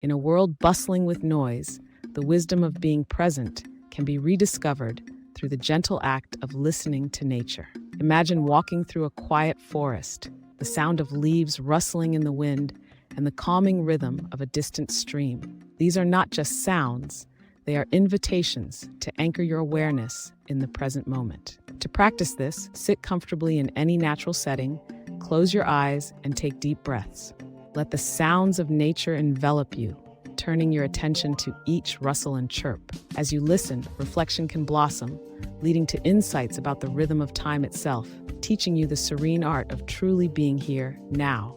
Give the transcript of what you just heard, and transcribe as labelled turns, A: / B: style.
A: In a world bustling with noise, the wisdom of being present can be rediscovered through the gentle act of listening to nature. Imagine walking through a quiet forest, the sound of leaves rustling in the wind, and the calming rhythm of a distant stream. These are not just sounds, they are invitations to anchor your awareness in the present moment. To practice this, sit comfortably in any natural setting, close your eyes, and take deep breaths. Let the sounds of nature envelop you, turning your attention to each rustle and chirp. As you listen, reflection can blossom, leading to insights about the rhythm of time itself, teaching you the serene art of truly being here now.